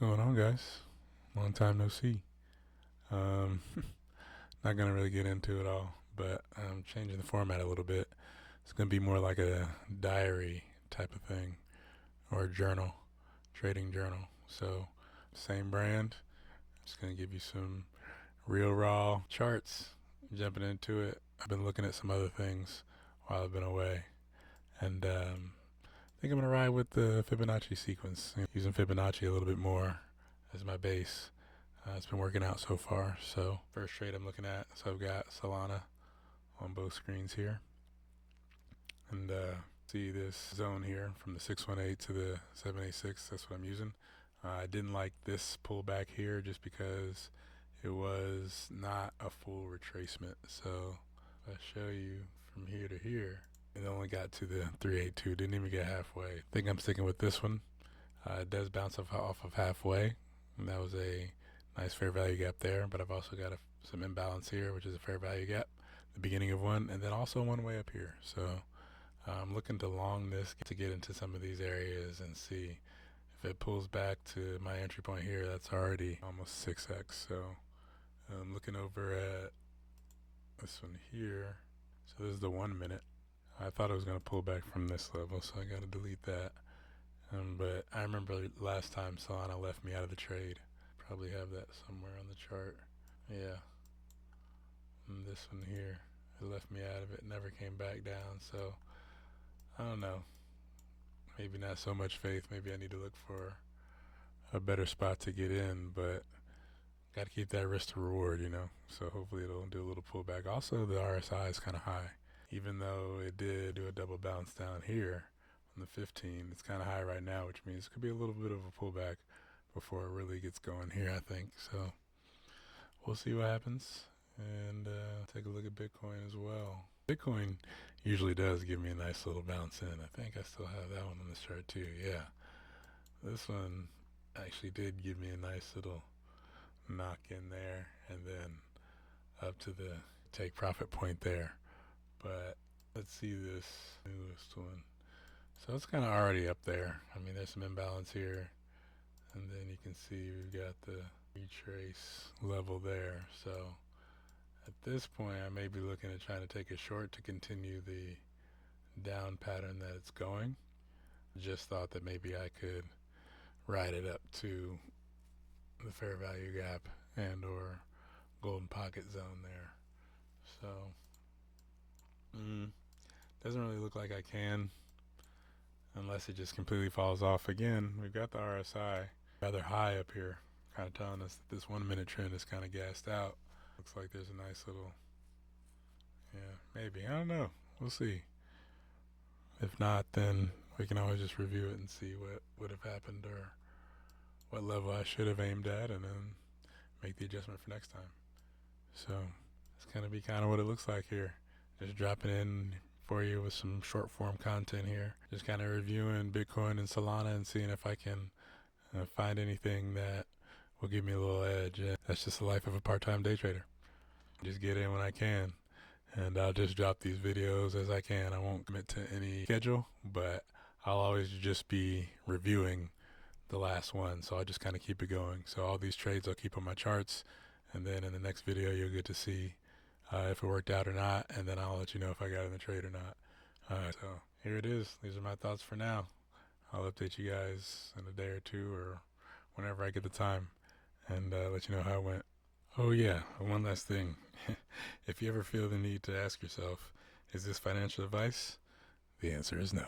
going on, guys? Long time no see. Um, Not gonna really get into it all, but I'm changing the format a little bit. It's gonna be more like a diary type of thing or a journal, trading journal. So, same brand. I'm just gonna give you some real raw charts. Jumping into it. I've been looking at some other things while I've been away, and I think I'm gonna ride with the Fibonacci sequence, using Fibonacci a little bit more as my base. It's been working out so far. So first trade I'm looking at, so I've got Solana on both screens here, and see this zone here from the 618 to the 786. That's what I'm using. I didn't like this pullback here just because it was not a full retracement. So if I show you from here to here, it only got to the 382, didn't even get halfway. I think I'm sticking with this one. It does bounce off of halfway, and that was a nice fair value gap there, but I've also got some imbalance here, which is a fair value gap, the beginning of one, and then also one way up here. So I'm looking to long this to get into some of these areas and see if it pulls back to my entry point here. That's already almost 6x. So I'm looking over at this one here. So this is the 1 minute. I thought it was going to pull back from this level, so I got to delete that. But I remember last time Solana left me out of the trade. Probably have that somewhere on the chart. Yeah. And this one here, it left me out of it, never came back down. So I don't know. Maybe not so much faith. Maybe I need to look for a better spot to get in, but got to keep that risk to reward, So hopefully it'll do a little pullback. Also, the RSI is kind of high. Even though it did do a double bounce down here on the 15, it's kind of high right now, which means it could be a little bit of a pullback before it really gets going here, I think. So we'll see what happens, and take a look at Bitcoin as well. Bitcoin usually does give me a nice little bounce in. I think I still have that one on this chart too. Yeah, this one actually did give me a nice little knock in there, and then up to the take profit point there. But let's see this newest one. So it's kind of already up there. I mean, there's some imbalance here, and then you can see we've got the retrace level there. So at this point, I may be looking at trying to take a short to continue the down pattern that it's going. Just thought that maybe I could ride it up to the fair value gap and or golden pocket zone there. So doesn't really look like I can, unless it just completely falls off again. We've got the RSI rather high up here, kind of telling us that this 1 minute trend is kind of gassed out. Looks like there's a nice little, yeah, maybe, I don't know, we'll see. If not, then we can always just review it and see what would have happened or what level I should have aimed at, and then make the adjustment for next time. So it's going to be kind of what it looks like here. Just dropping in for you with some short form content here. Just kind of reviewing Bitcoin and Solana and seeing if I can find anything that will give me a little edge. That's just the life of a part-time day trader. Just get in when I can, and I'll just drop these videos as I can. I won't commit to any schedule, but I'll always just be reviewing the last one, so I'll just kind of keep it going. So all these trades I'll keep on my charts, and then in the next video you'll get to see if it worked out or not, and then I'll let you know if I got in the trade or not. So here it is. These are my thoughts for now. I'll update you guys in a day or two or whenever I get the time, and let you know how it went. Oh yeah, one last thing. If you ever feel the need to ask yourself, is this financial advice? The answer is no.